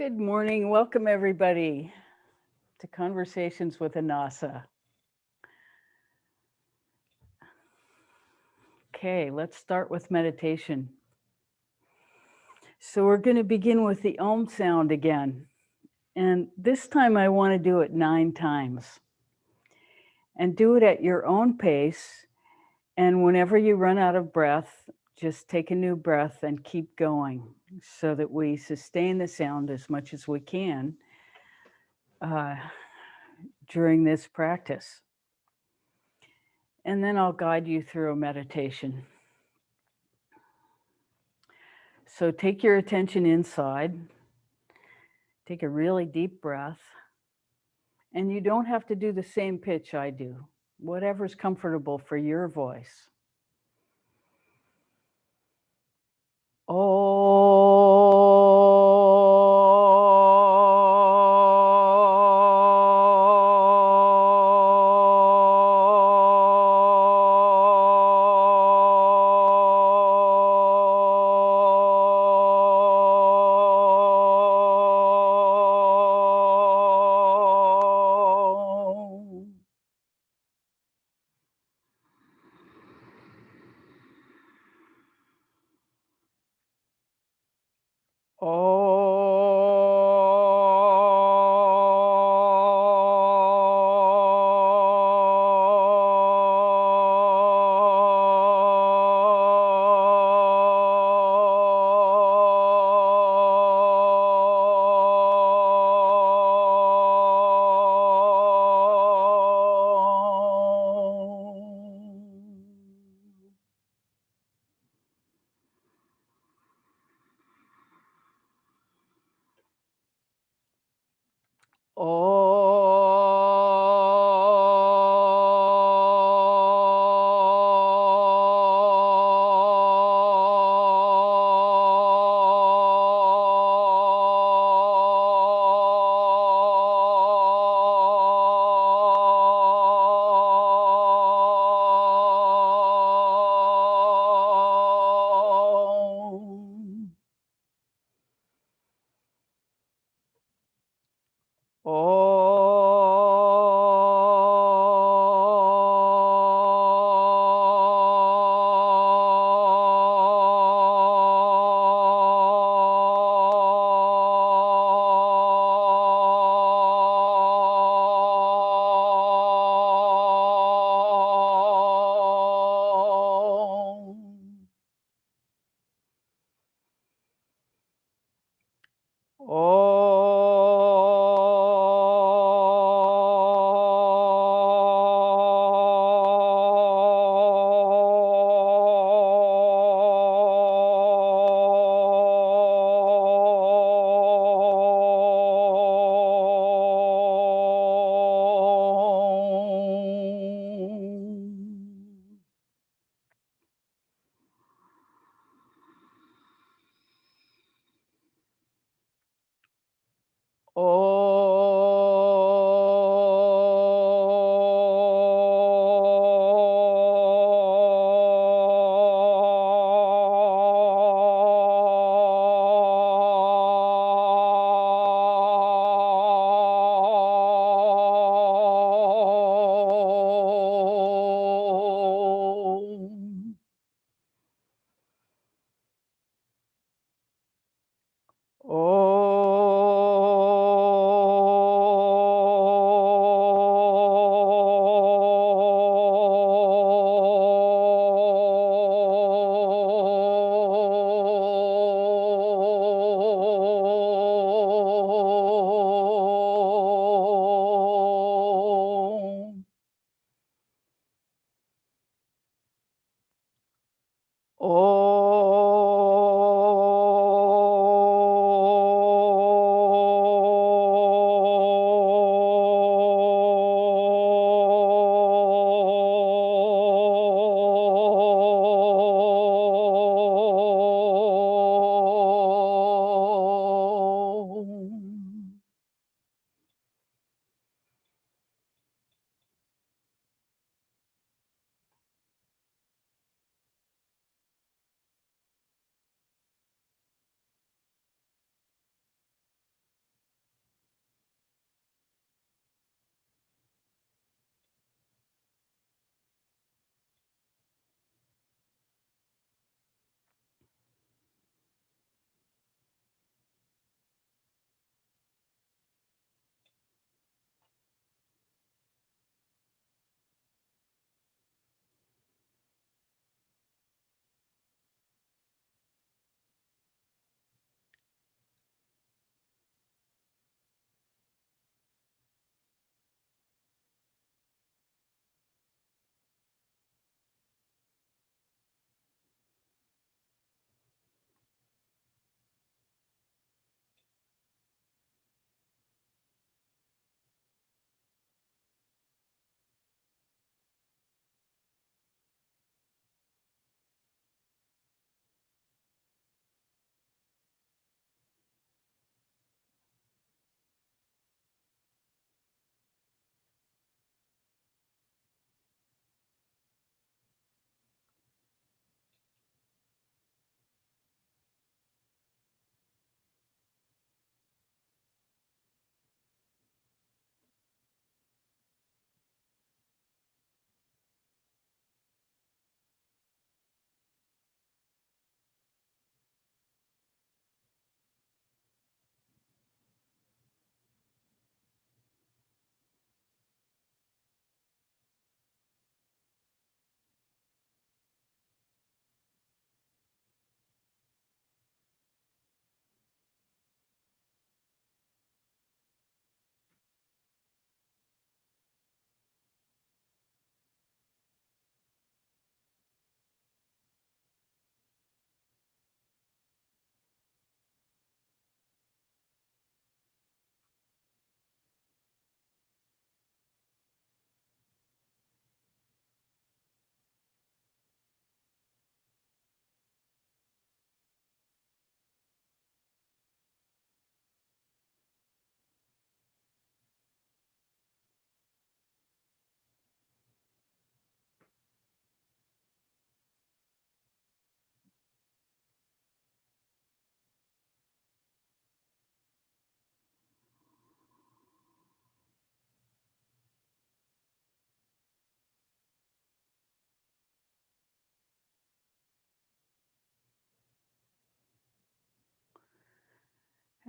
Good morning. Welcome, everybody, to Conversations with Annassa. Okay, let's start with meditation. So, we're going to begin with the Om sound again. And this time, I want to do it 9 times. And do it at your own pace. And whenever you run out of breath, just take a new breath and keep going so that we sustain the sound as much as we can during this practice. And then I'll guide you through a meditation. So take your attention inside. Take a really deep breath. And you don't have to do the same pitch I do, whatever's comfortable for your voice.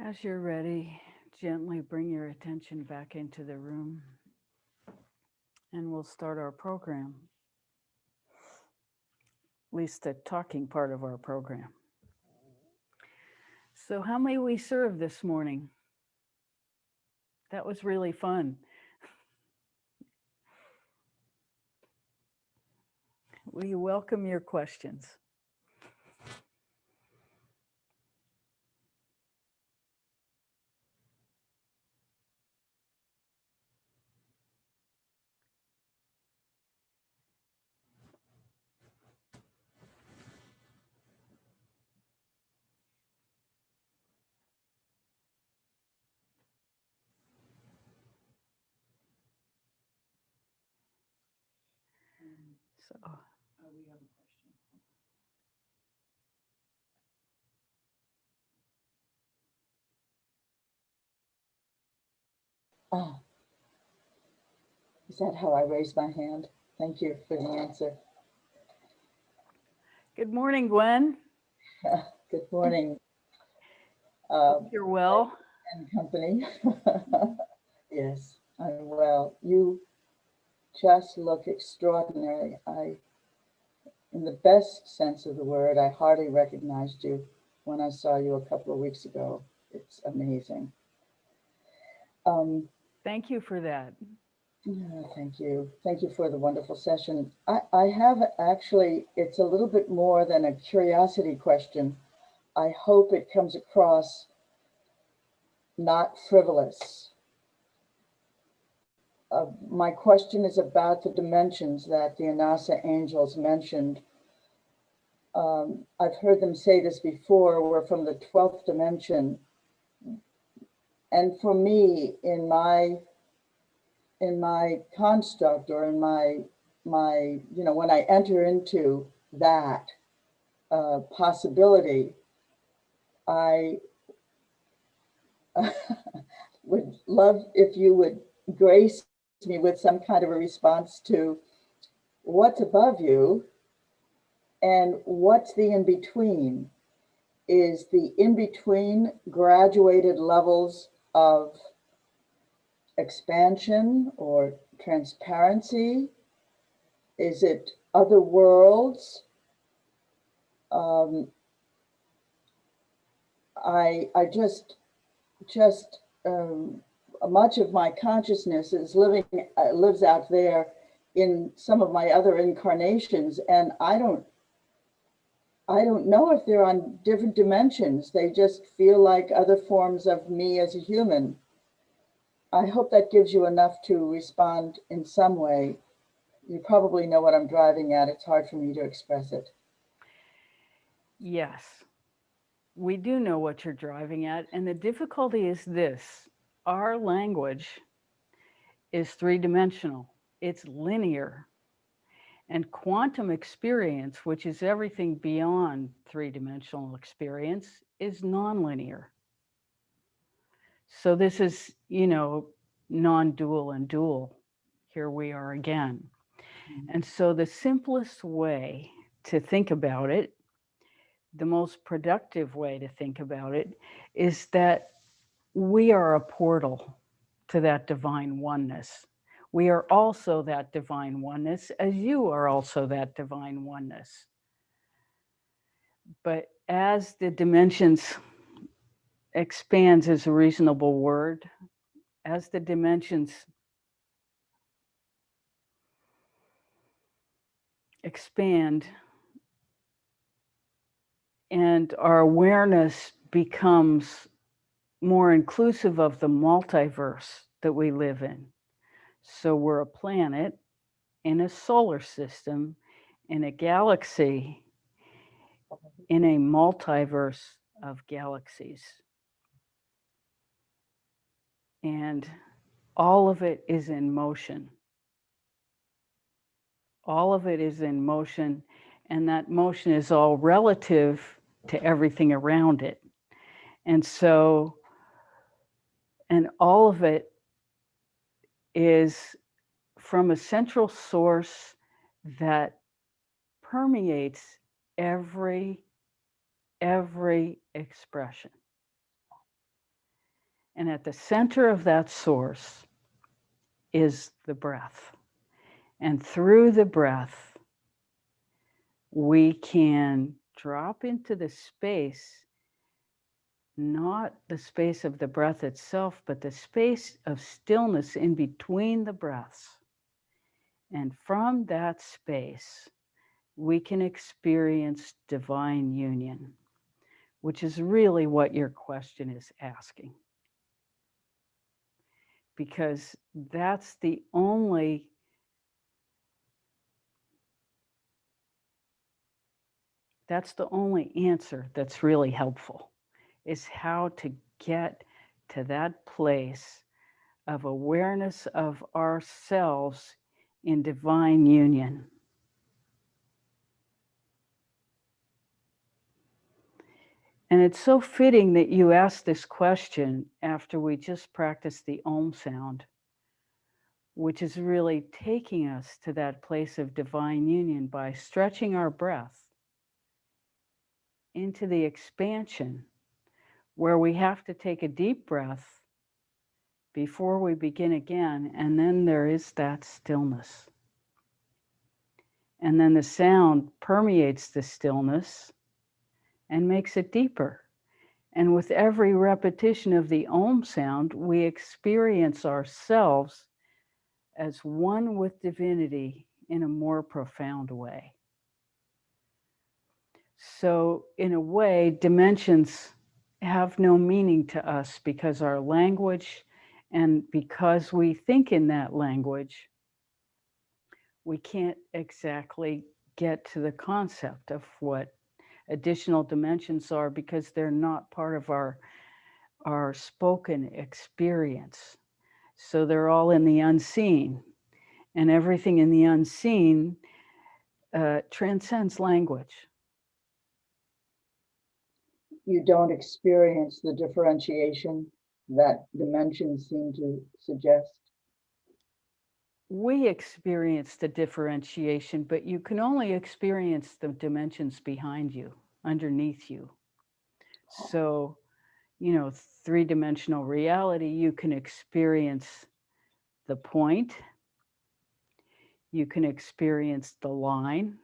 As you're ready, gently bring your attention back into the room and we'll start our program, at least the talking part of our program. So, how may we serve this morning? That was really fun. We welcome your questions. So, we have a question. Ah, is that how I raise my hand? Thank you for the answer. Good morning, Gwen. Good morning, Hope you're well. and company. Yes, I'm well. You just look extraordinary. In the best sense of the word, I hardly recognized you when I saw you a couple of weeks ago. It's amazing. Um, Thank you for that. yeah, thank you. Thank you for the wonderful session. I have actually, it's a little bit more than a curiosity question. I hope it comes across not frivolous. My question is about the dimensions that the Annassa angels mentioned. I've heard them say this before. We're from the 12th dimension, and for me, in my construct or in my when I enter into that possibility, I would love if you would grace me with some kind of a response to what's above you and what's the in between. Is the in between graduated levels of expansion or transparency? Is it other worlds? Um, I just much of my consciousness is lives out there in some of my other incarnations, and I don't know if they're on different dimensions. They just feel like other forms of me as a human. I hope that gives you enough to respond in some way. You probably know what I'm driving at. It's hard for me to express it. Yes, we do know what you're driving at. And the difficulty is this: our language is three dimensional, it's linear. And quantum experience, which is everything beyond three dimensional experience, is nonlinear. So this is, non dual and dual. Here we are again. And so the simplest way to think about it, the most productive way to think about it, is that we are a portal to that divine oneness. We are also that divine oneness, as you are also that divine oneness. But as the dimensions expands is a reasonable word, as the dimensions expand and our awareness becomes more inclusive of the multiverse that we live in. So we're a planet in a solar system, in a galaxy, in a multiverse of galaxies. And all of it is in motion. All of it is in motion, and that motion is all relative to everything around it. And so, and all of it is from a central source that permeates every every expression. And at the center of that source is the breath. And through the breath, we can drop into the space, not the space of the breath itself, but the space of stillness in between the breaths. And from that space, we can experience divine union, which is really what your question is asking. Because that's the only answer that's really helpful, is how to get to that place of awareness of ourselves in divine union. And it's so fitting that you asked this question after we just practiced the Om sound, which is really taking us to that place of divine union by stretching our breath into the expansion, where we have to take a deep breath before we begin again, and then there is that stillness. And then the sound permeates the stillness and makes it deeper. And with every repetition of the Om sound, we experience ourselves as one with divinity in a more profound way. So, in a way, dimensions have no meaning to us because our language, and because we think in that language, we can't exactly get to the concept of what additional dimensions are, because they're not part of our spoken experience. So they're all in the unseen, and everything in the unseen transcends language. You don't experience the differentiation that dimensions seem to suggest. We experience the differentiation, but you can only experience the dimensions behind you, underneath you. So, three-dimensional reality, you can experience the point, you can experience the line,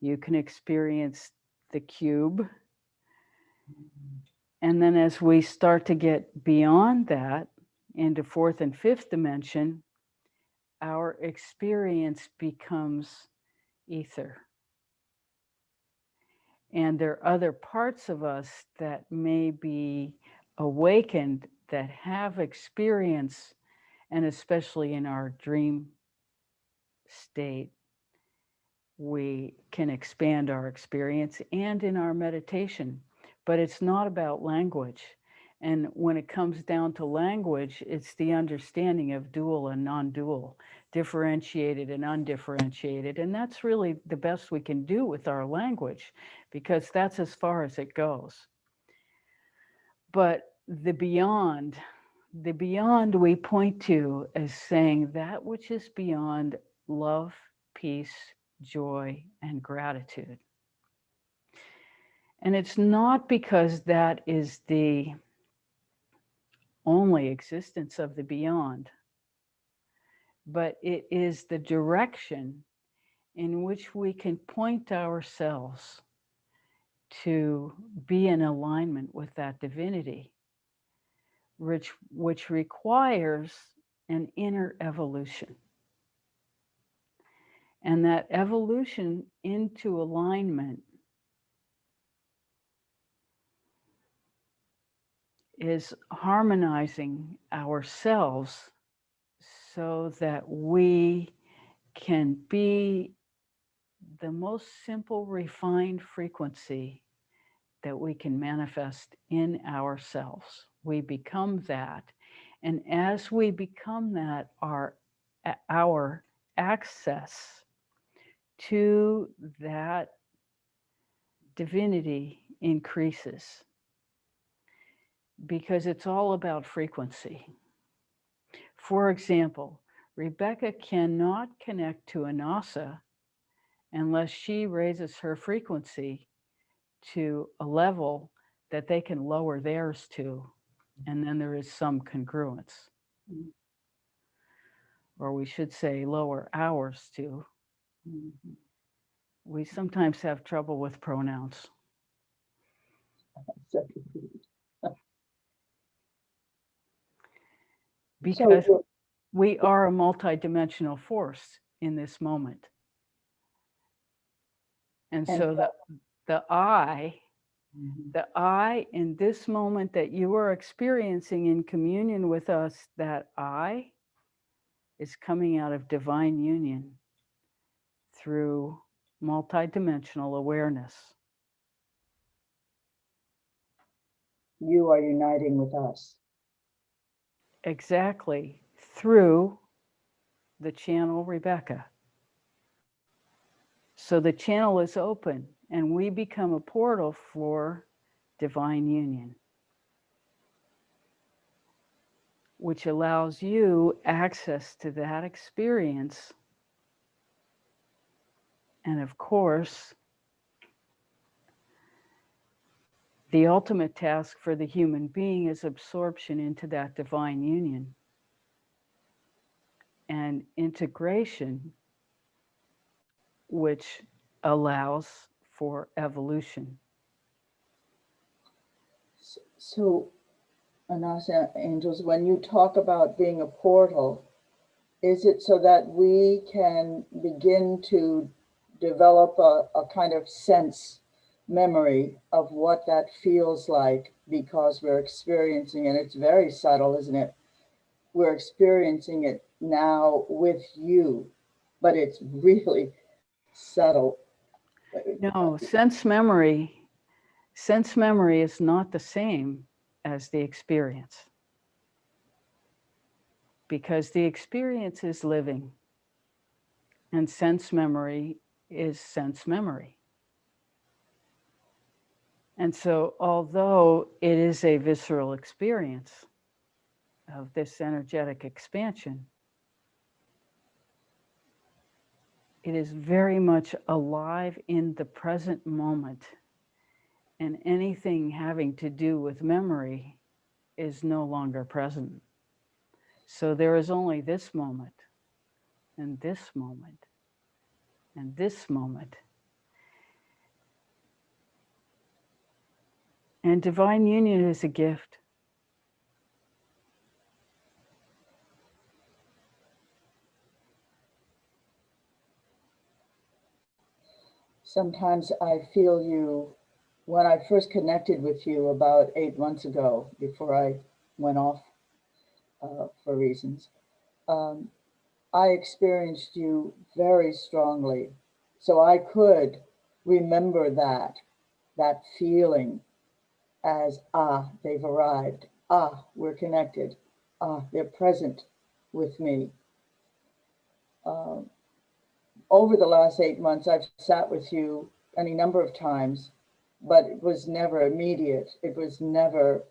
you can experience the cube. And then as we start to get beyond that into fourth and fifth dimension, our experience becomes ether. And there are other parts of us that may be awakened that have experience, and especially in our dream state, we can expand our experience, and in our meditation. But it's not about language. And when it comes down to language, it's the understanding of dual and non-dual, differentiated and undifferentiated. And that's really the best we can do with our language, because that's as far as it goes. But the beyond we point to as saying that which is beyond love, peace, joy, and gratitude. And it's not because that is the only existence of the beyond, but it is the direction in which we can point ourselves to be in alignment with that divinity, which requires an inner evolution. And that evolution into alignment is harmonizing ourselves so that we can be the most simple, refined frequency that we can manifest in ourselves. We become that. And as we become that, our access to that divinity increases, because it's all about frequency. For example, Rebecca cannot connect to Annassa unless she raises her frequency to a level that they can lower theirs to. And then there is some congruence, Mhm. or we should say lower hours too. Mhm. We sometimes have trouble with pronouns So, because you're, we are a multidimensional force in this moment. And and so the I, Mhm. the I in this moment that you are experiencing in communion with us, that I is coming out of divine union through multidimensional awareness. You are uniting with us. Exactly, through the channel Rebecca. So the channel is open and we become a portal for divine union, which allows you access to that experience. And of course, the ultimate task for the human being is absorption into that divine union and integration, which allows for evolution. So, Annassa angels, when you talk about being a portal, is it so that we can begin to develop a kind of sense memory of what that feels like because we're experiencing it? It's very subtle, isn't it? We're experiencing it now with you, but it's really subtle. No, sense memory is not the same as the experience because the experience is living and sense memory is sense memory. And so, although it is a visceral experience of this energetic expansion, it is very much alive in the present moment. And anything having to do with memory is no longer present. So there is only this moment, and this moment, and this moment. And divine union is a gift. Sometimes I feel you when I first connected with you about 8 months ago, before I went off for reasons. Um, I experienced you very strongly. So I could remember that feeling as, they've arrived. We're connected. They're present with me. Um, Over the last 8 months, I've sat with you any number of times, but it was never immediate. It was never,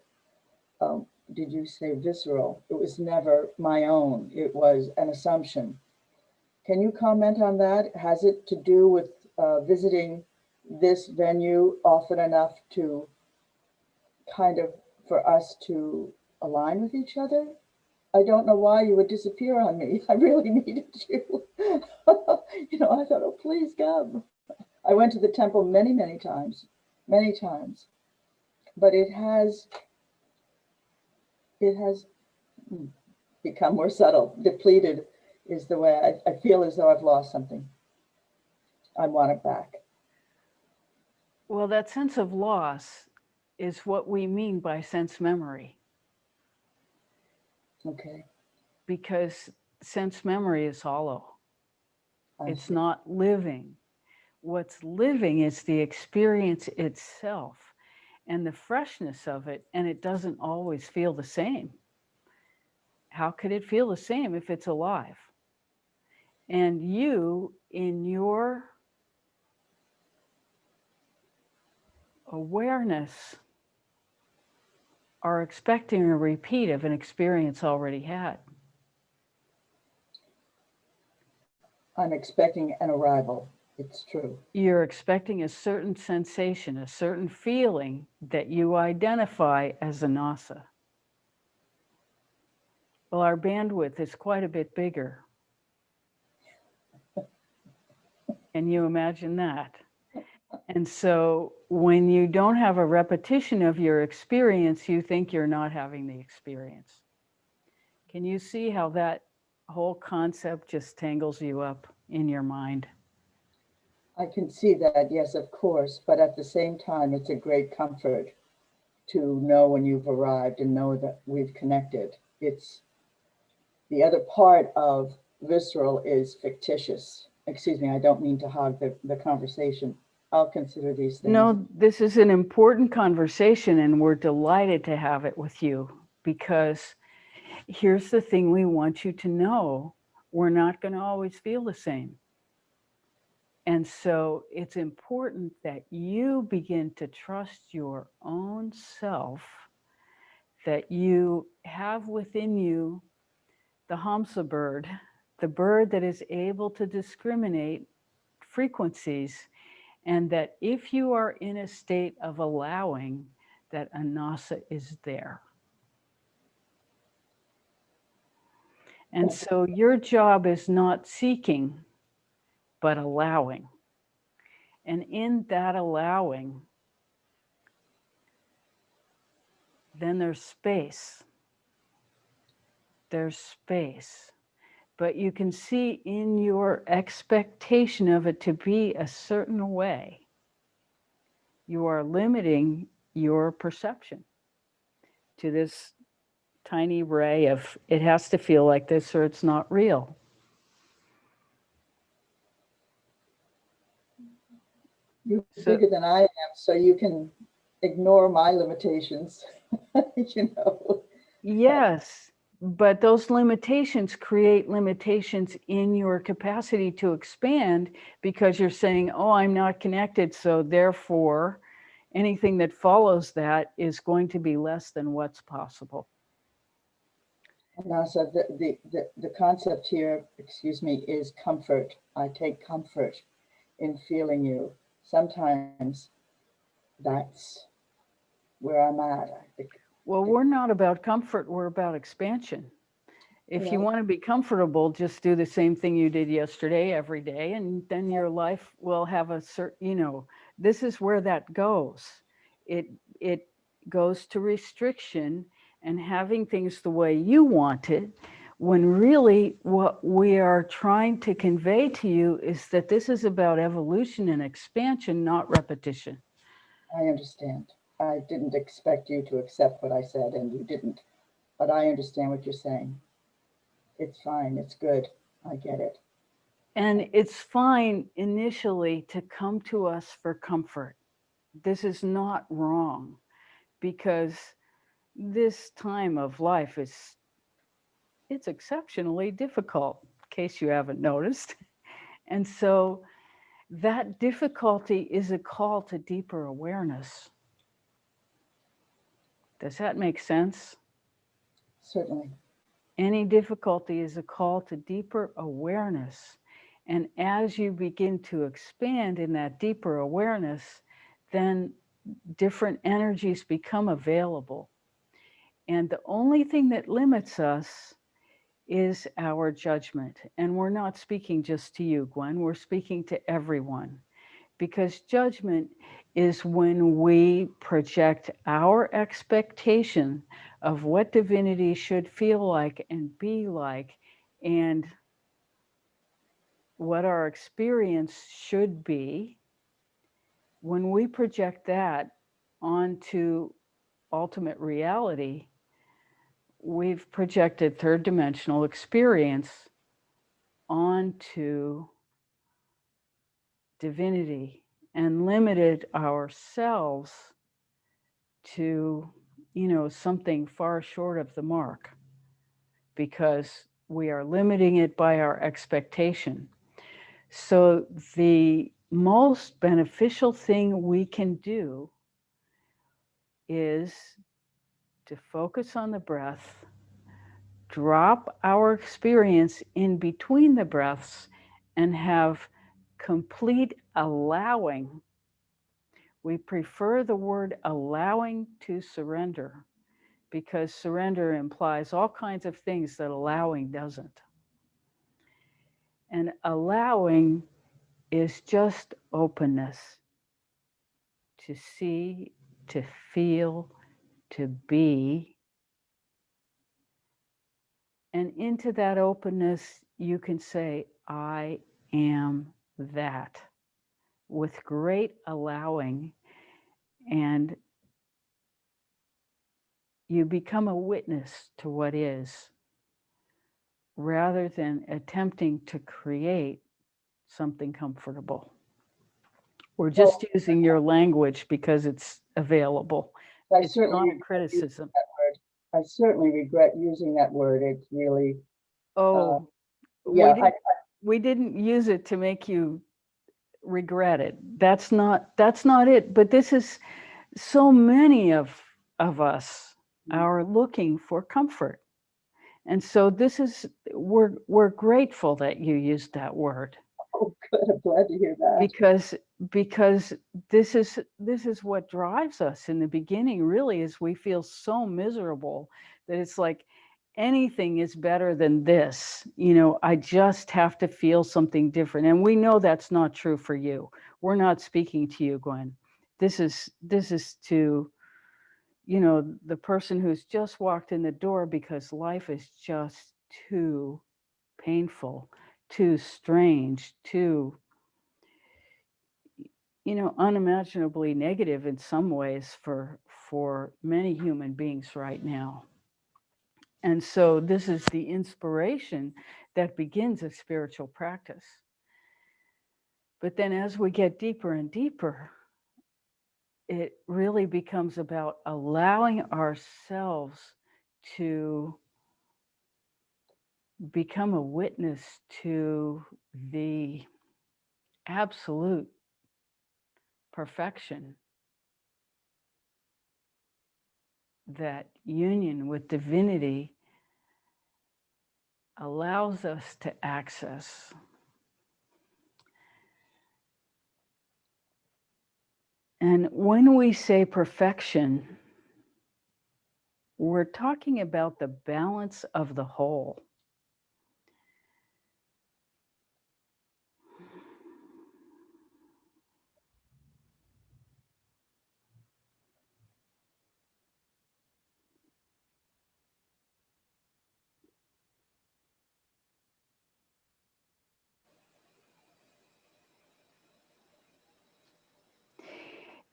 did you say visceral? It was never my own. It was an assumption. Can you comment on that? Has it to do with visiting this venue often enough to kind of for us to align with each other? I don't know why you would disappear on me. I really needed you. I thought, oh, please come. I went to the temple many, many times, but it has become more subtle. Depleted is the way I feel as though I've lost something. I want it back. Well, that sense of loss is what we mean by sense memory, Okay, because sense memory is hollow. I It's see. not living. What's living is the experience itself and the freshness of it, and it doesn't always feel the same. How could it feel the same if it's alive? And you, in your awareness, are expecting a repeat of an experience already had. I'm expecting an arrival. It's true. You're expecting a certain sensation, a certain feeling that you identify as Annassa. Well, our bandwidth is quite a bit bigger. Can you imagine that? And so when you don't have a repetition of your experience, you think you're not having the experience. Can you see how that whole concept just tangles you up in your mind? I can see that, yes, of course, but at the same time, it's a great comfort to know when you've arrived and know that we've connected. It's the other part of visceral is fictitious. Excuse me, I don't mean to hog the conversation. I'll consider these things. No, this is an important conversation, and we're delighted to have it with you because here's the thing we want you to know: we're not going to always feel the same. And so it's important that you begin to trust your own self, that you have within you the Hamsa bird, the bird that is able to discriminate frequencies, and that if you are in a state of allowing, that Annassa is there. And so your job is not seeking, but allowing. And in that allowing, then there's space. There's space. But you can see in your expectation of it to be a certain way, you are limiting your perception to this tiny ray of it has to feel like this or it's not real. You're So, bigger than I am, so you can ignore my limitations, you know. yes, but those limitations create limitations in your capacity to expand because you're saying, oh, I'm not connected, so therefore anything that follows that is going to be less than what's possible. Nasa, the concept here, excuse me, is comfort. I take comfort in feeling you. Sometimes that's where I'm at. Well, we're not about comfort, we're about expansion. If you Well, want to be comfortable, just do the same thing you did yesterday every day, and then your life will have a certain, this is where that goes. It goes to restriction and having things the way you want it, when really what we are trying to convey to you is that this is about evolution and expansion, not repetition. I understand. I didn't expect you to accept what I said, and you didn't. But I understand what you're saying. It's fine. It's good. I get it. And it's fine initially to come to us for comfort. This is not wrong because this time of life it's exceptionally difficult, in case you haven't noticed. And so that difficulty is a call to deeper awareness. Does that make sense? Certainly. Any difficulty is a call to deeper awareness. And as you begin to expand in that deeper awareness, then different energies become available. And the only thing that limits us is our judgment. And we're not speaking just to you, Gwen, we're speaking to everyone. Because judgment is when we project our expectation of what divinity should feel like and be like, and what our experience should be. When we project that onto ultimate reality, we've projected third dimensional experience onto divinity and limited ourselves to, something far short of the mark because we are limiting it by our expectation. So the most beneficial thing we can do is to focus on the breath, drop our experience in between the breaths, and have complete allowing. We prefer the word allowing to surrender because surrender implies all kinds of things that allowing doesn't. And allowing is just openness to see, to feel, to be. And into that openness, you can say, I am that, with great allowing. And you become a witness to what is, rather than attempting to create something comfortable. We're just using your language because it's available. It's not a criticism. I certainly regret using that word. It's really, Oh, yeah. We didn't use it to make you regret it. That's not it. But this is, so many of us are looking for comfort. And so this is, we're grateful that you used that word. Oh, good. I'm glad to hear that. Because this is what drives us in the beginning, really, is we feel so miserable that it's like anything is better than this. You know, I just have to feel something different. And we know that's not true for you. We're not speaking to you, Gwen. This is to, you know, the person who's just walked in the door because life is just too painful, too strange, too, you know, unimaginably negative in some ways for many human beings right now. And so this is the inspiration that begins a spiritual practice. But then as we get deeper and deeper, it really becomes about allowing ourselves to become a witness to the absolute perfection that union with divinity allows us to access. And when we say perfection, we're talking about the balance of the whole.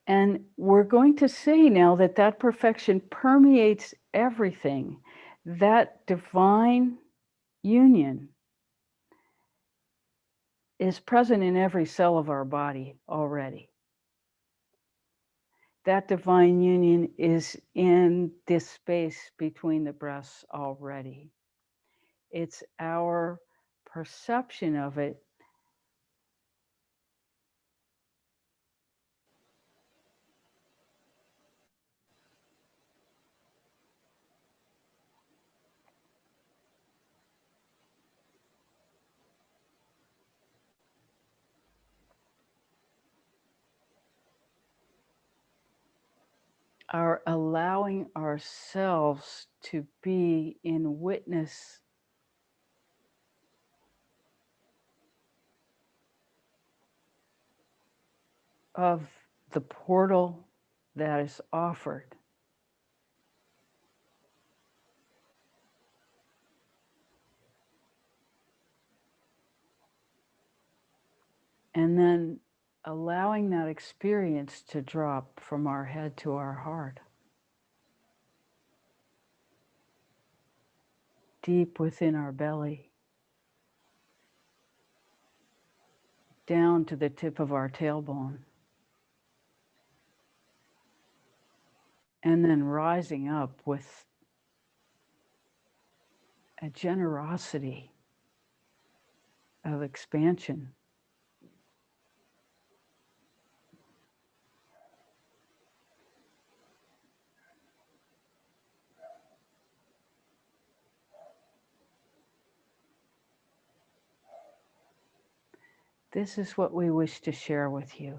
And we're going to say now that that perfection permeates everything. That divine union is present in every cell of our body already. That divine union is in this space between the breaths already. It's our perception of it are allowing ourselves to be in witness of the portal that is offered. And then allowing that experience to drop from our head to our heart, deep within our belly, down to the tip of our tailbone, and then rising up with a generosity of expansion. This is what we wish to share with you.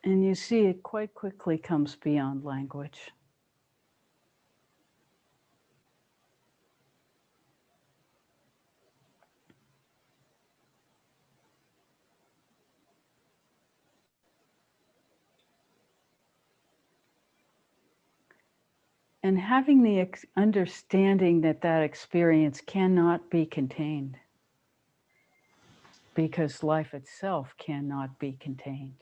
And you see it quite quickly comes beyond language. And having the understanding that that experience cannot be contained, because life itself cannot be contained,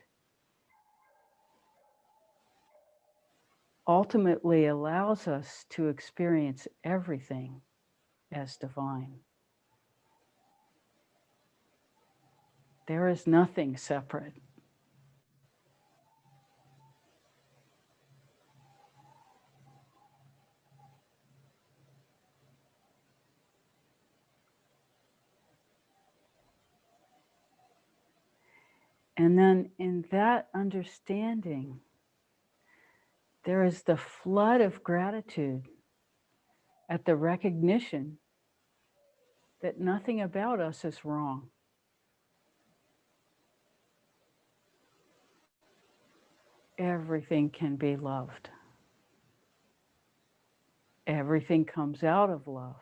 ultimately allows us to experience everything as divine. There is nothing separate. And then in that understanding, there is the flood of gratitude at the recognition that nothing about us is wrong. Everything can be loved. Everything comes out of love.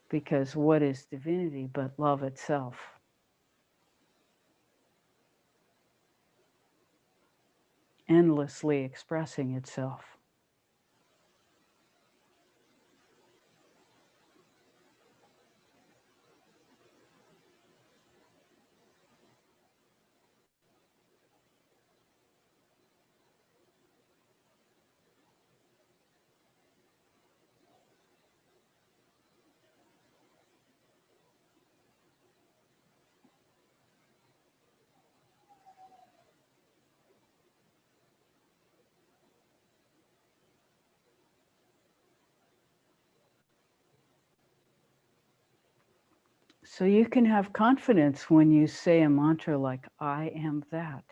Because what is divinity but love itself? Endlessly expressing itself. So you can have confidence when you say a mantra like, I am that.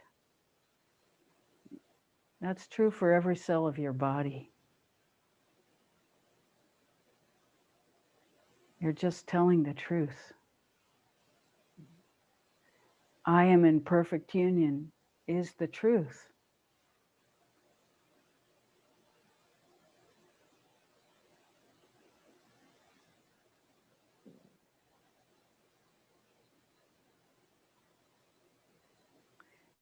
That's true for every cell of your body. You're just telling the truth. I am in perfect union is the truth.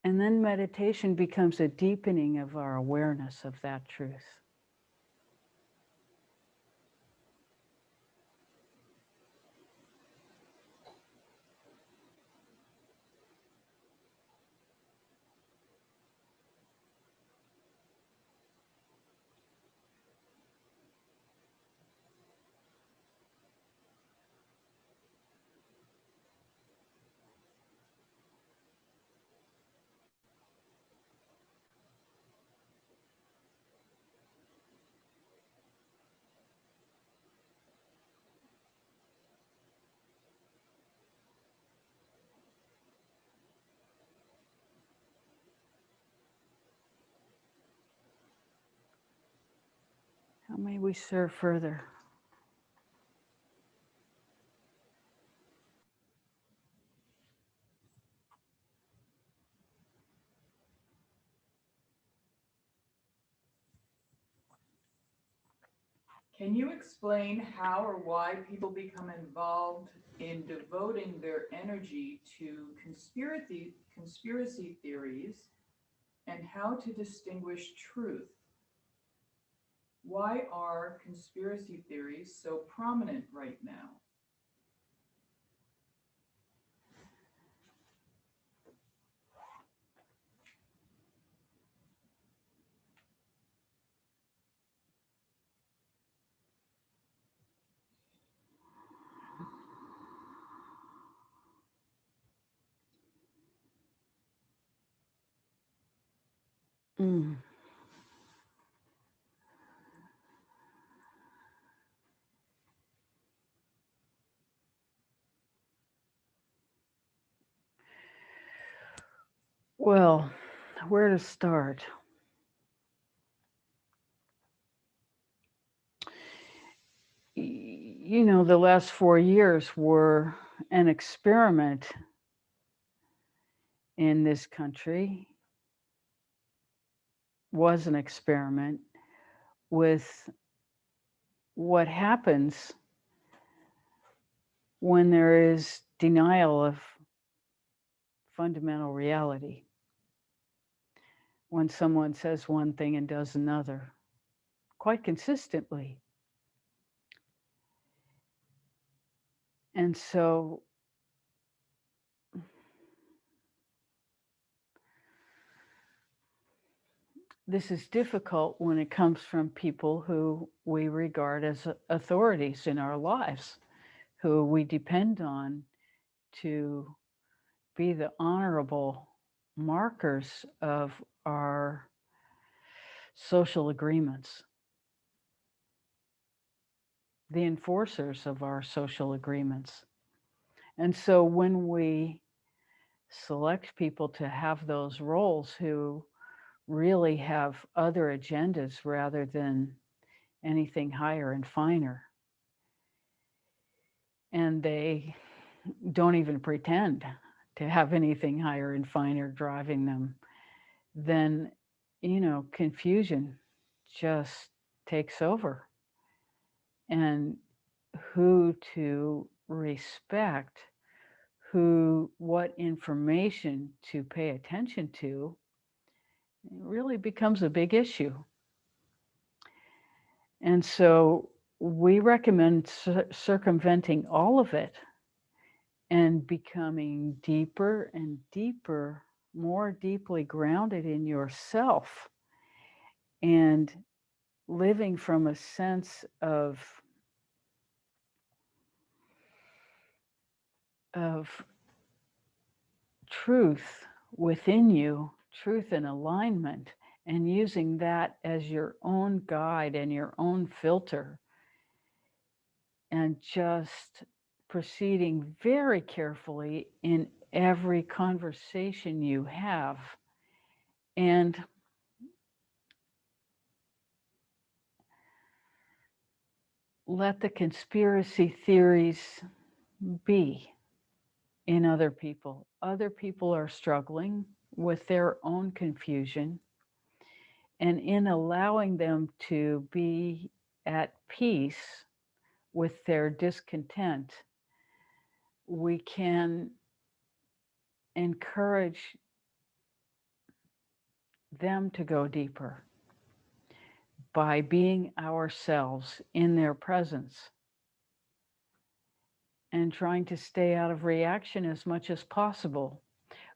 And then meditation becomes a deepening of our awareness of that truth. How may we serve further? Can you explain how or why people become involved in devoting their energy to conspiracy theories and how to distinguish truth? Why are conspiracy theories so prominent right now? Mm. Well, where to start? You know, the last 4 years were an experiment in this country was an experiment with what happens when there is denial of fundamental reality. When someone says one thing and does another, quite consistently. And so this is difficult when it comes from people who we regard as authorities in our lives, who we depend on to be the honorable markers of our social agreements, the enforcers of our social agreements. And so when we select people to have those roles who really have other agendas rather than anything higher and finer, and they don't even pretend to have anything higher and finer driving them, then, confusion just takes over. And who to respect, what information to pay attention to, really becomes a big issue. And so we recommend circumventing all of it and becoming deeper and deeper, more deeply grounded in yourself, and living from a sense of truth within you, truth and alignment, and using that as your own guide and your own filter, and just proceeding very carefully in every conversation you have. And let the conspiracy theories be in other people. Other people are struggling with their own confusion. And in allowing them to be at peace with their discontent, we can encourage them to go deeper by being ourselves in their presence and trying to stay out of reaction as much as possible,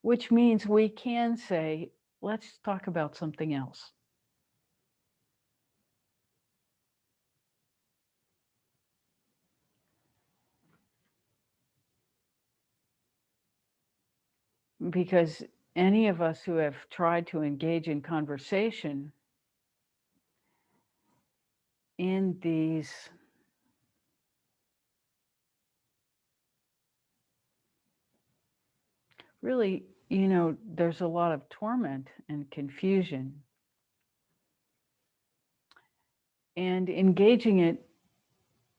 which means we can say, let's talk about something else. Because any of us who have tried to engage in conversation in these really, there's a lot of torment and confusion. And engaging it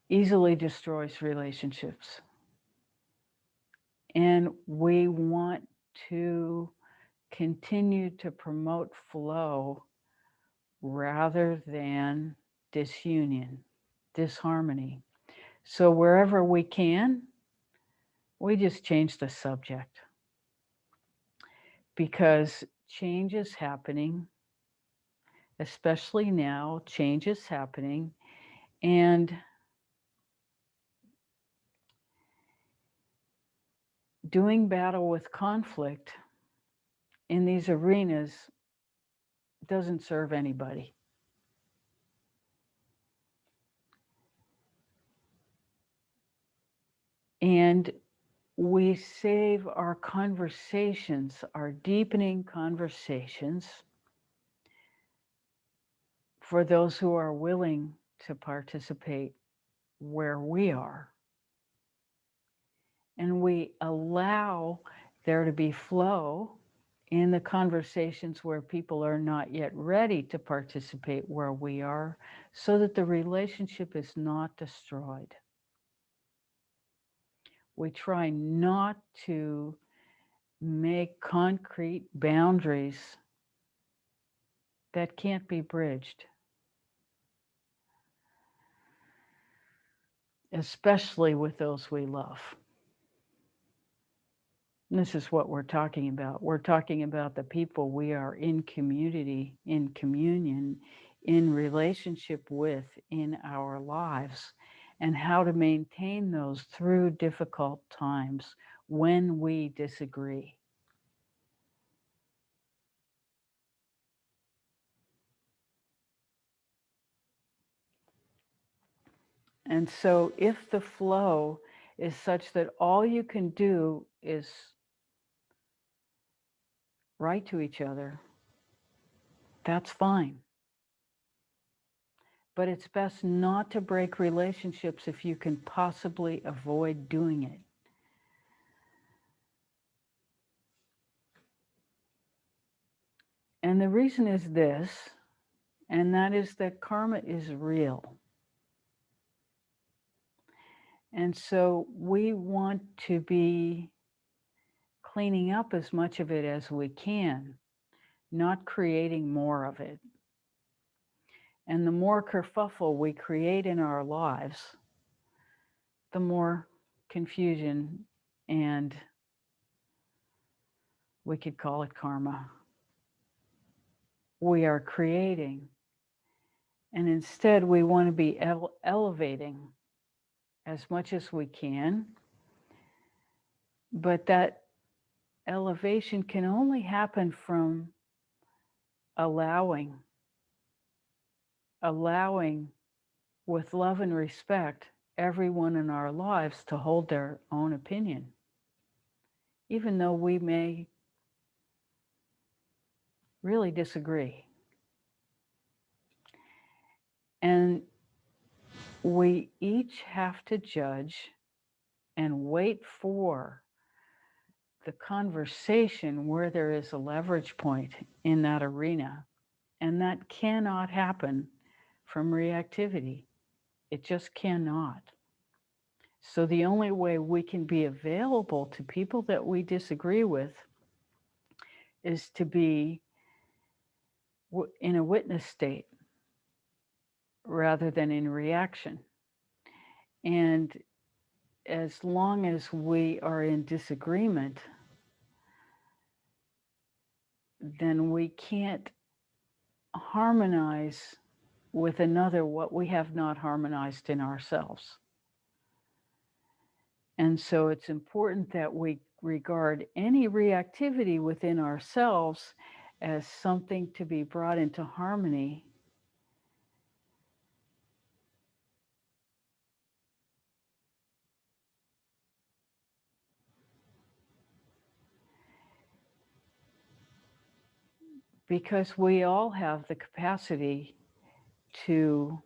easily destroys relationships. And we want to continue to promote flow rather than disunion, disharmony. So wherever we can, we just change the subject, because change is happening, especially now, change is happening. And doing battle with conflict in these arenas doesn't serve anybody. And we save our conversations, our deepening conversations, for those who are willing to participate where we are. And we allow there to be flow in the conversations where people are not yet ready to participate where we are, so that the relationship is not destroyed. We try not to make concrete boundaries that can't be bridged, especially with those we love. And this is what we're talking about. We're talking about the people we are in community, in communion, in relationship with in our lives, and how to maintain those through difficult times when we disagree. And so if the flow is such that all you can do is write to each other, that's fine. But it's best not to break relationships if you can possibly avoid doing it. And the reason is this, and that is that karma is real. And so we want to be cleaning up as much of it as we can, not creating more of it. And the more kerfuffle we create in our lives, the more confusion, and we could call it karma, we are creating. And instead, we want to be elevating as much as we can. But that elevation can only happen from allowing with love and respect everyone in our lives to hold their own opinion, even though we may really disagree. And we each have to judge and wait for the conversation where there is a leverage point in that arena. And that cannot happen from reactivity. It just cannot. So the only way we can be available to people that we disagree with is to be in a witness state rather than in reaction. And as long as we are in disagreement, then we can't harmonize with another what we have not harmonized in ourselves. And so it's important that we regard any reactivity within ourselves as something to be brought into harmony. Because we all have the capacity to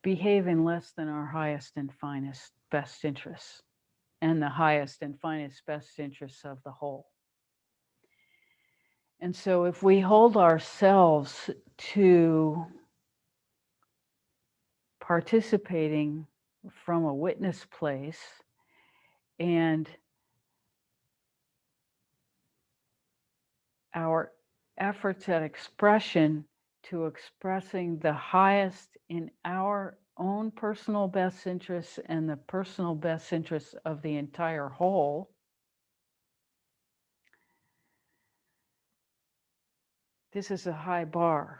behave in less than our highest and finest best interests and the highest and finest best interests of the whole. And so if we hold ourselves to participating from a witness place and our efforts at expression to expressing the highest in our own personal best interests and the personal best interests of the entire whole, this is a high bar,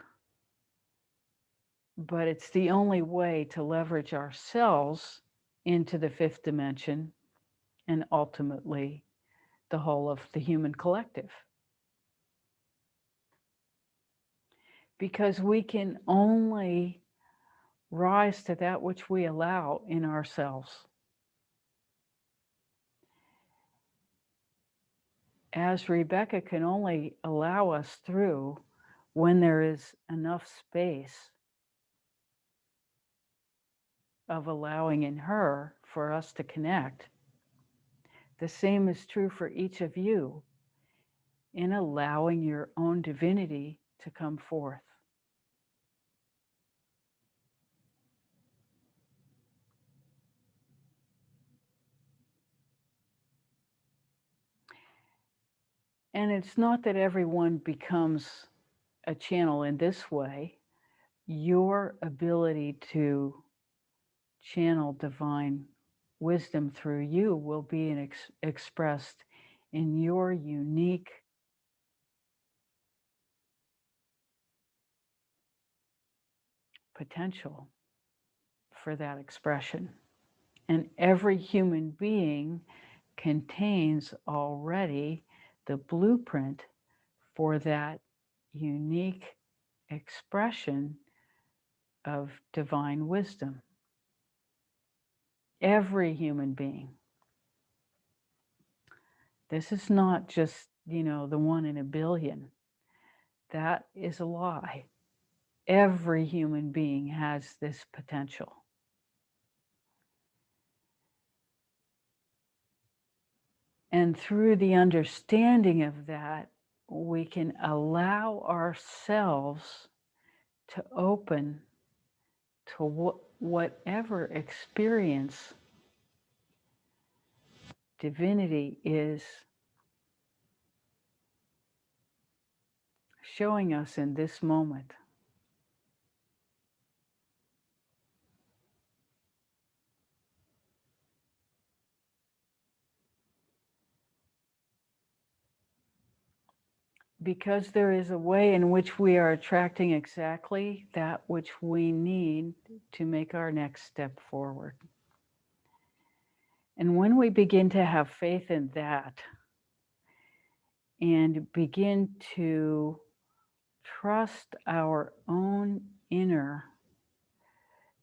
but it's the only way to leverage ourselves into the fifth dimension and ultimately the whole of the human collective. Because we can only rise to that which we allow in ourselves. As Rebecca can only allow us through when there is enough space of allowing in her for us to connect. The same is true for each of you. in allowing your own divinity to come forth. And it's not that everyone becomes a channel in this way. Your ability to channel divine wisdom through you will be expressed in your unique potential for that expression. And every human being contains already the blueprint for that unique expression of divine wisdom. Every human being. This is not just, the one in a billion. That is a lie. Every human being has this potential. And through the understanding of that, we can allow ourselves to open to whatever experience divinity is showing us in this moment. Because there is a way in which we are attracting exactly that which we need to make our next step forward. And when we begin to have faith in that and begin to trust our own inner,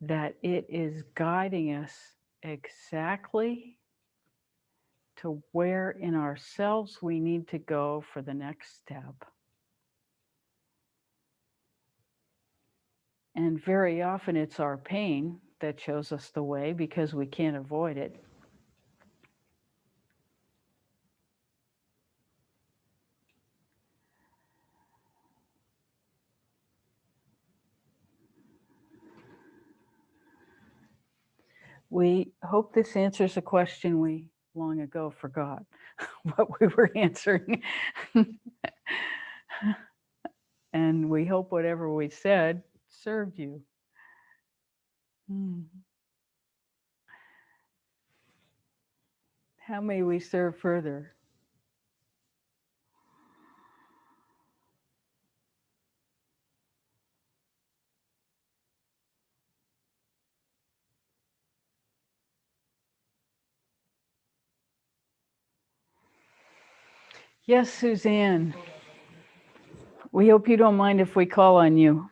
that it is guiding us exactly to where in ourselves we need to go for the next step. And very often it's our pain that shows us the way because we can't avoid it. We hope this answers a question we long ago forgot what we were answering. And we hope whatever we said served you. How may we serve further? Yes, Suzanne. We hope you don't mind if we call on you.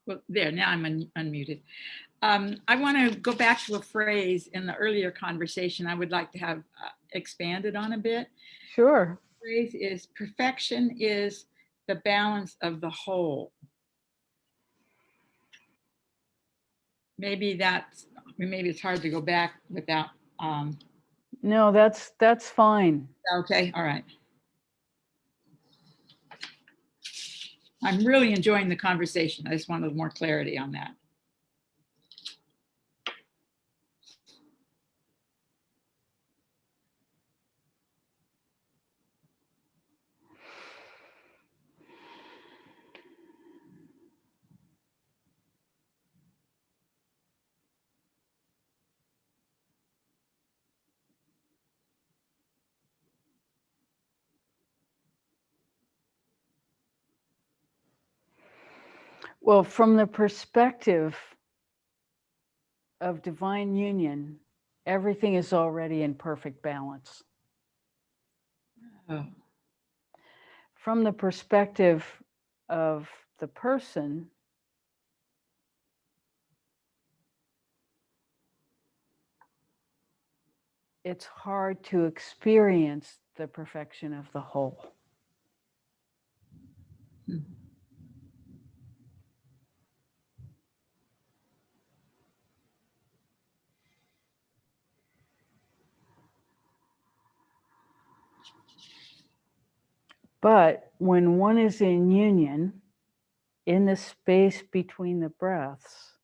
Well, there, now I'm unmuted. I want to go back to a phrase in the earlier conversation I would like to have expanded on a bit. Sure. The phrase is perfection is the balance of the whole. Maybe it's hard to go back without. No, that's fine. Okay, all right. I'm really enjoying the conversation. I just wanted more clarity on that. Well, from the perspective of divine union, everything is already in perfect balance. Oh. From the perspective of the person, it's hard to experience the perfection of the whole. But when one is in union, in the space between the breaths,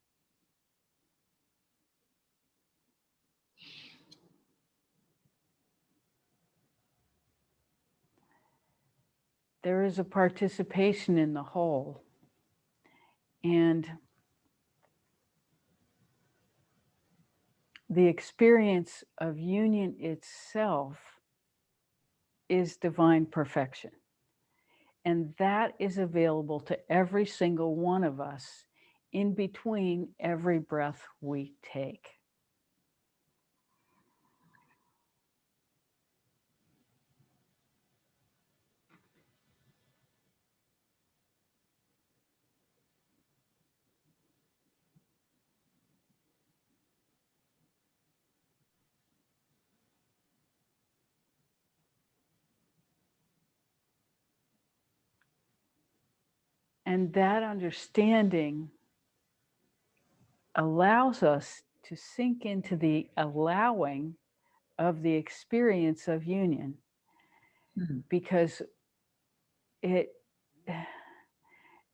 there is a participation in the whole. And the experience of union itself is divine perfection. And that is available to every single one of us in between every breath we take. And that understanding allows us to sink into the allowing of the experience of union, because it,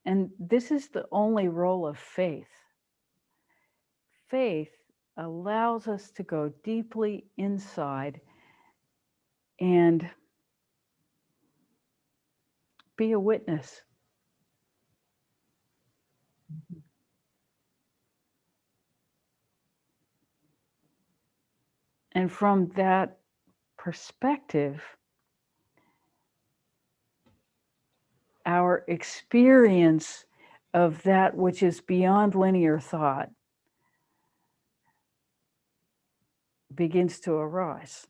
and this is the only role of faith. Faith allows us to go deeply inside and be a witness. And from that perspective, our experience of that which is beyond linear thought begins to arise.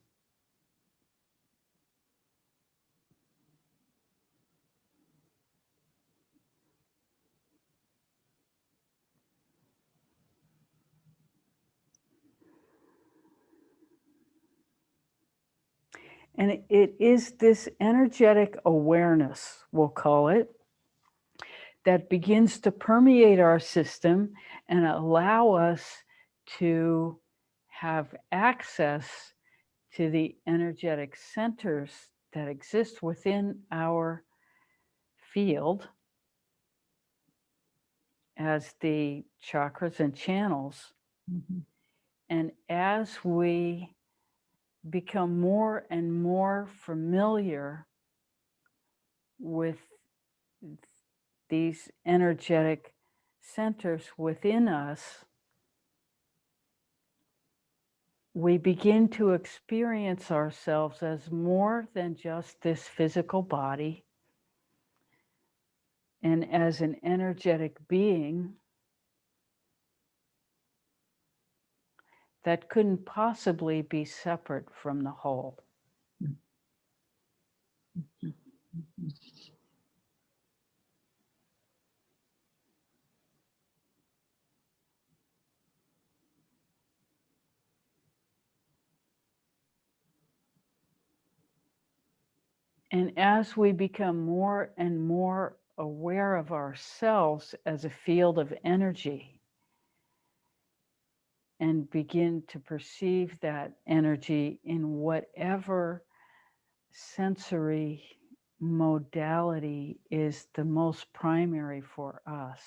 And it is this energetic awareness, we'll call it, that begins to permeate our system and allow us to have access to the energetic centers that exist within our field as the chakras and channels. And as we become more and more familiar with these energetic centers within us, we begin to experience ourselves as more than just this physical body, and as an energetic being that couldn't possibly be separate from the whole. And as we become more and more aware of ourselves as a field of energy and begin to perceive that energy in whatever sensory modality is the most primary for us.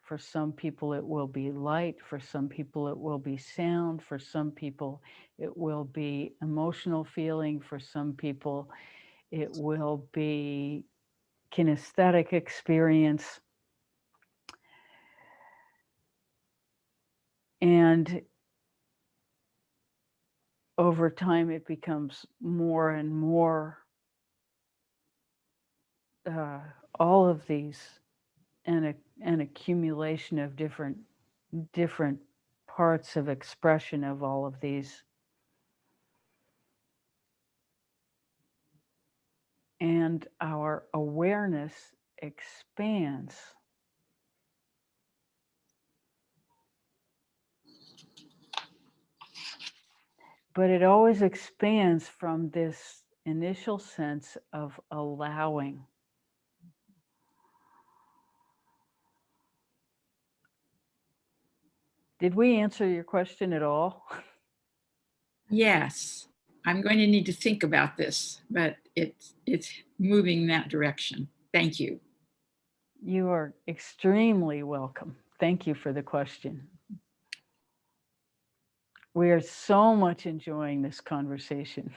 For some people, it will be light. For some people, it will be sound. For some people, it will be emotional feeling. For some people, it will be kinesthetic experience. And over time, it becomes more and more all of these, and an accumulation of different parts of expression of all of these. And our awareness expands. But it always expands from this initial sense of allowing. Did we answer your question at all? Yes. I'm going to need to think about this, but it's moving in that direction. Thank you. You are extremely welcome. Thank you for the question. We are so much enjoying this conversation.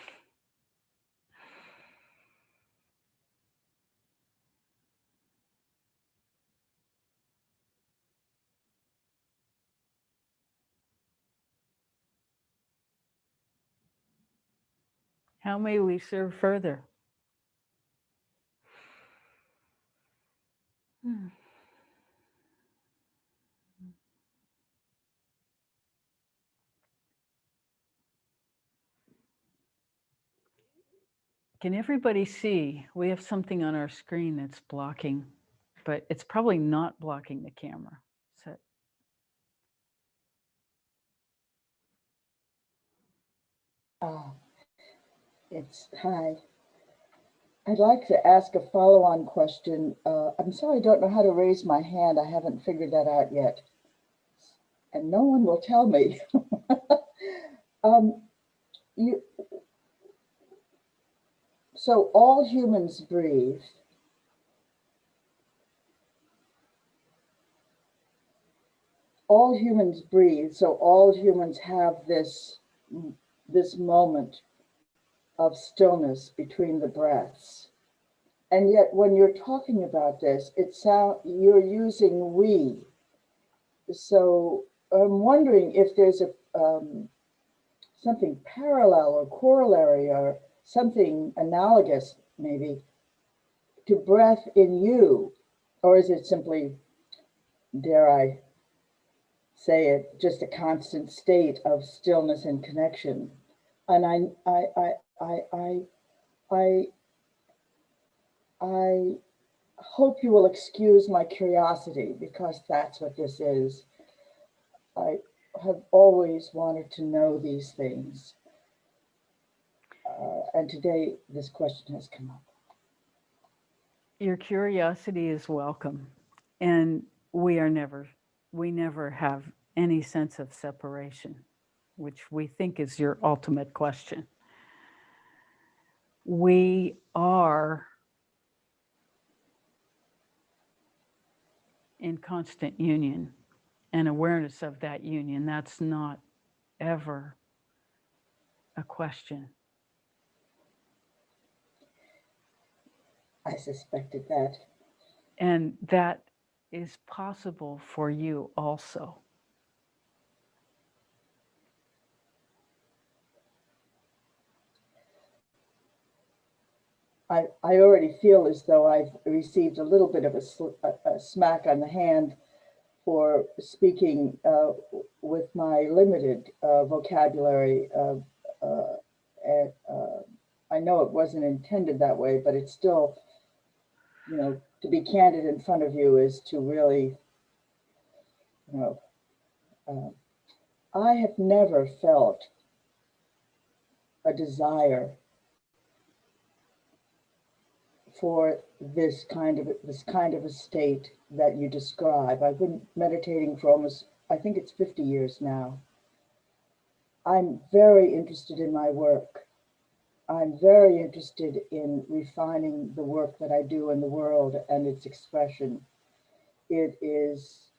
How may we serve further? Can everybody see? We have something on our screen that's blocking, but it's probably not blocking the camera. So Hi. I'd like to ask a follow-on question. I'm sorry, I don't know how to raise my hand. I haven't figured that out yet. And no one will tell me. um, you, so all humans breathe. All humans breathe. So all humans have this moment of stillness between the breaths. And yet when you're talking about this, you're using we. So I'm wondering if there's something parallel or corollary or something analogous maybe to breath in you, or is it simply, dare I say it, just a constant state of stillness and connection? And I I hope you will excuse my curiosity because that's what this is. I have always wanted to know these things. And today this question has come up. your curiosity is welcome. And we never have any sense of separation, which we think is your ultimate question. We are in constant union and awareness of that union. That's not ever a question. I suspected that. And that is possible for you also. I already feel as though I've received a little bit of a smack on the hand for speaking with my limited vocabulary. And, I know it wasn't intended that way, but it's still, to be candid in front of you is to really, you know, I have never felt a desire for this kind of a state that you describe. I've been meditating for almost, I think it's 50 years now. I'm very interested in my work. I'm very interested in refining the work that I do in the world and its expression. It is,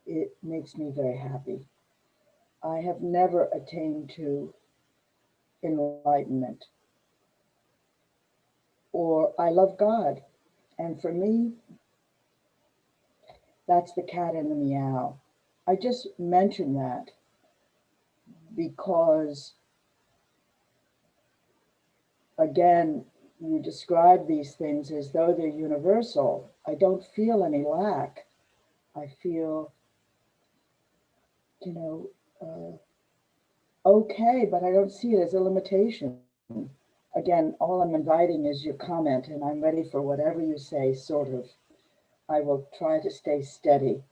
it makes me very happy. I have never attained to enlightenment, or I love God. And for me, that's the cat and the meow. I just mention that because, again, you describe these things as though they're universal. I don't feel any lack. I feel, you know, okay, but I don't see it as a limitation. Again, all I'm inviting is your comment, and I'm ready for whatever you say, sort of. I will try to stay steady.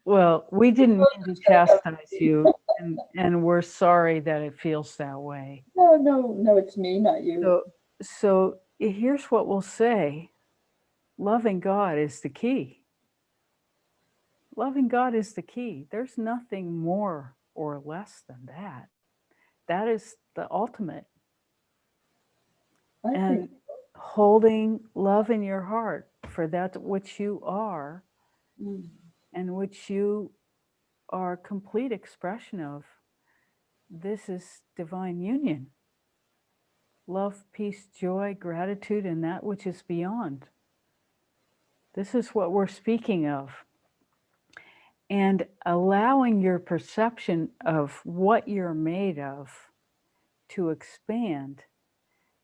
Well, we didn't mean to chastise you, and we're sorry that it feels that way. No, it's me, not you. So here's what we'll say. Loving God is the key. Loving God is the key. There's nothing more or less than that. That is the ultimate. I And think, holding love in your heart for that which you are mm, and which you are complete expression of. This is divine union. Love, peace, joy, gratitude, and that which is beyond. This is what we're speaking of. And allowing your perception of what you're made of to expand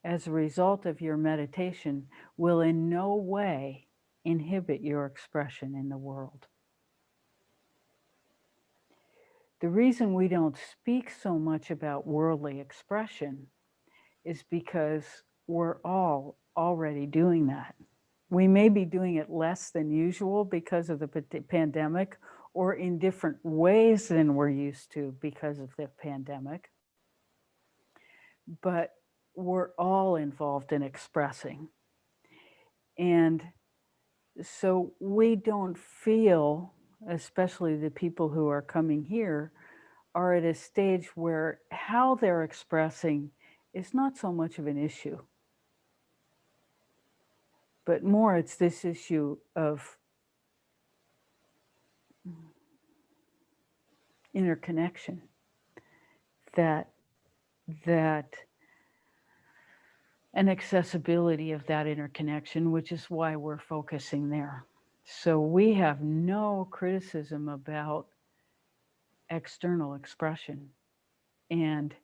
as a result of your meditation will in no way inhibit your expression in the world. The reason we don't speak so much about worldly expression is because we're all already doing that. We may be doing it less than usual because of the pandemic, or in different ways than we're used to because of the pandemic. But we're all involved in expressing. And so we don't feel, especially the people who are coming here, are at a stage where how they're expressing is not so much of an issue, but more it's this issue of interconnection, that an accessibility of that interconnection, which is why we're focusing there. So we have no criticism about external expression, and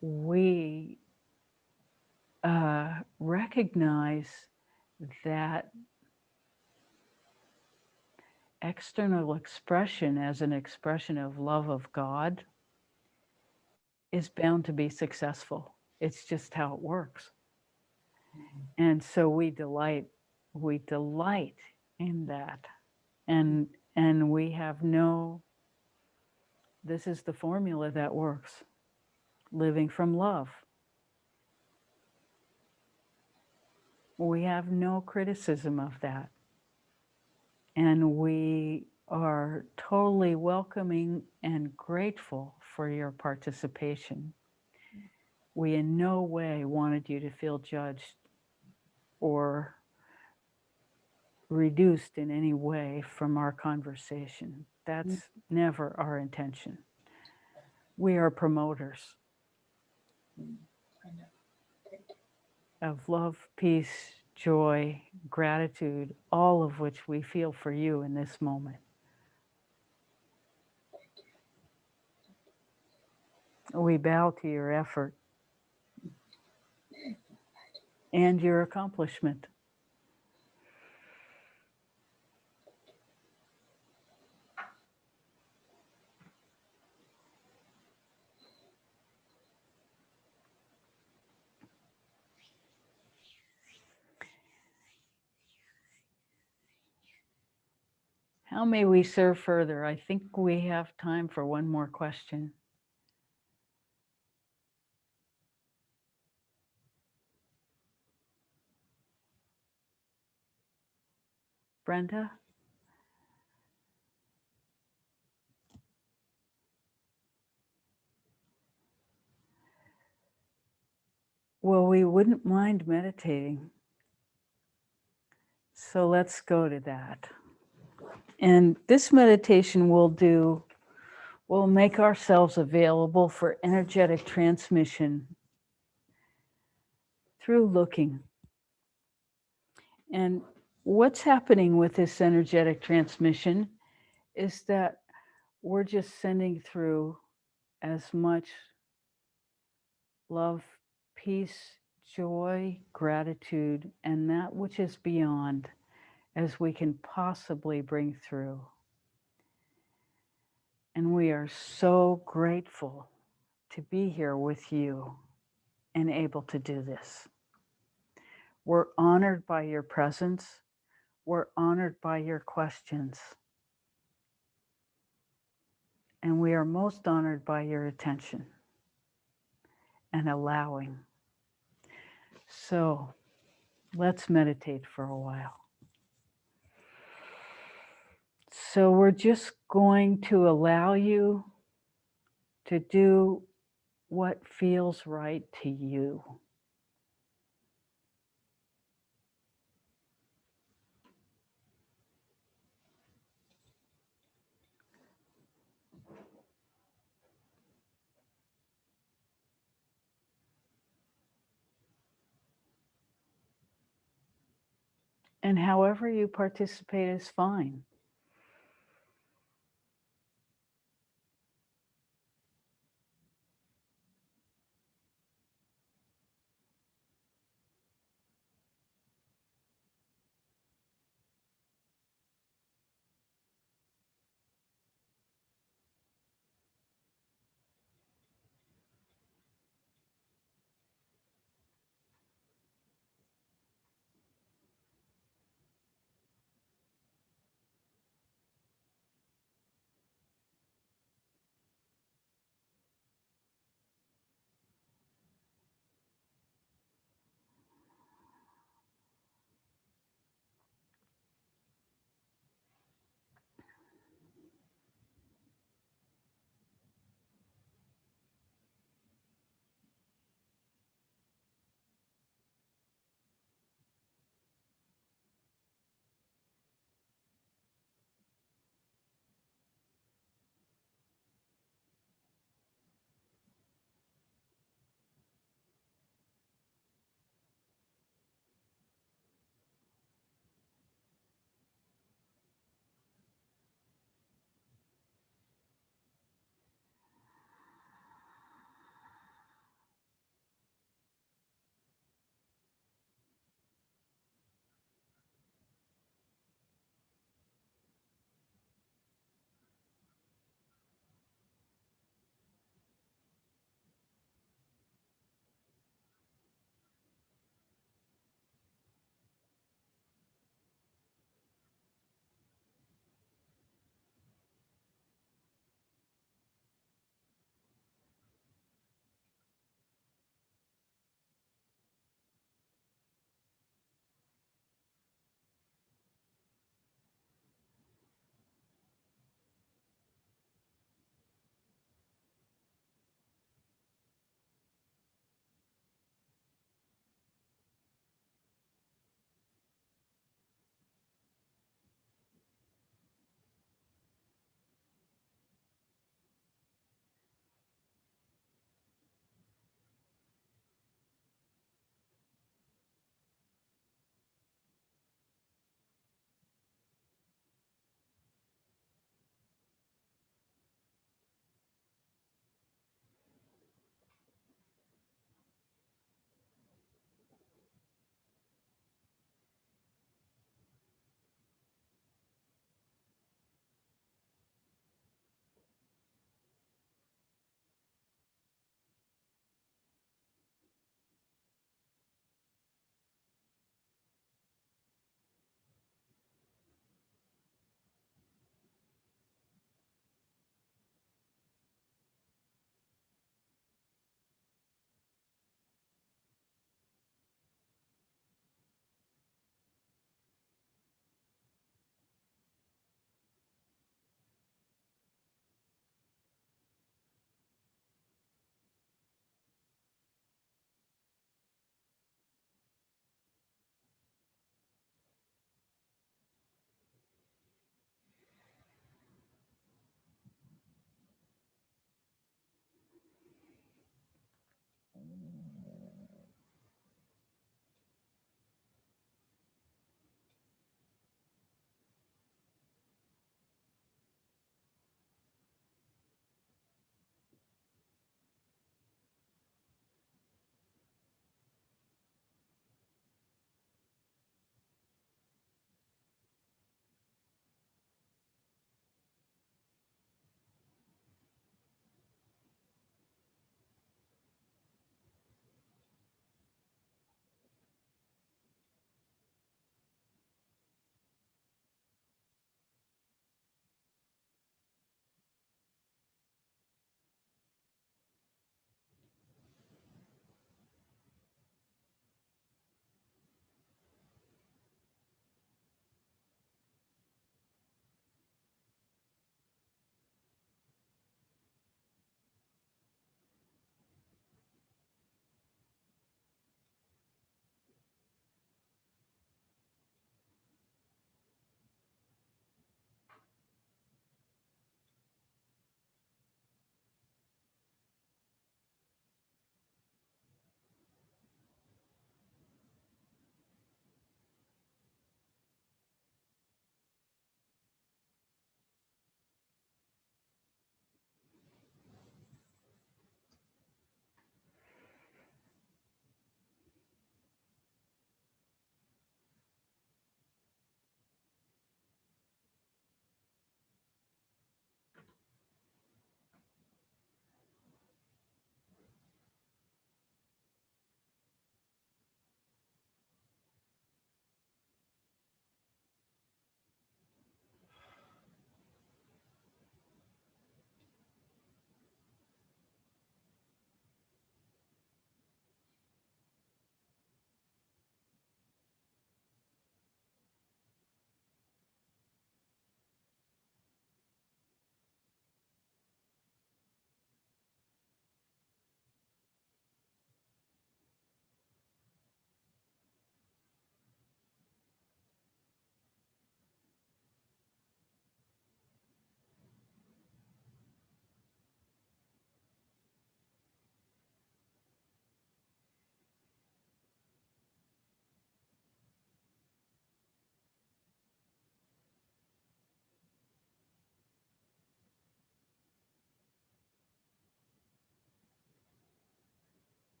we recognize that external expression as an expression of love of God is bound to be successful. It's just how it works. And so we delight in that. And we have this is the formula that works. Living from love. We have no criticism of that. And we are totally welcoming and grateful for your participation. We in no way wanted you to feel judged or reduced in any way from our conversation. That's never our intention. We are promoters I know. Thank you. of love, peace, joy, gratitude, all of which we feel for you in this moment. We bow to your effort and your accomplishment. How may we serve further? I think we have time for one more question. Brenda? Well, we wouldn't mind meditating. So let's go to that. And this meditation we'll make ourselves available for energetic transmission through looking. And what's happening with this energetic transmission is that we're just sending through as much love, peace, joy, gratitude, and that which is beyond as we can possibly bring through. And we are so grateful to be here with you and able to do this. We're honored by your presence. We're honored by your questions. And we are most honored by your attention and allowing. So let's meditate for a while. So we're just going to allow you to do what feels right to you. And however you participate is fine.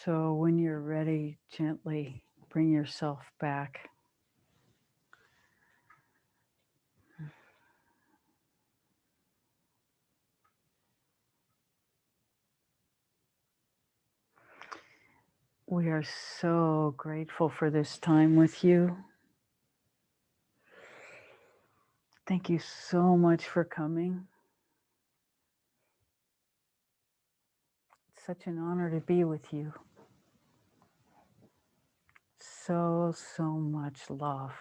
So when you're ready, gently bring yourself back. We are so grateful for this time with you. Thank you so much for coming. It's such an honor to be with you. So, so much love.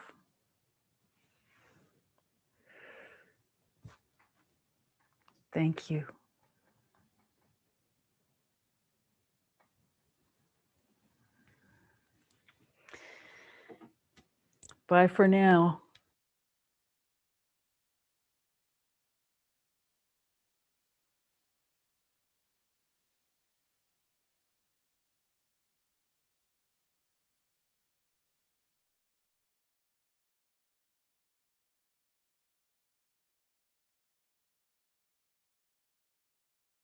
Thank you. Bye for now.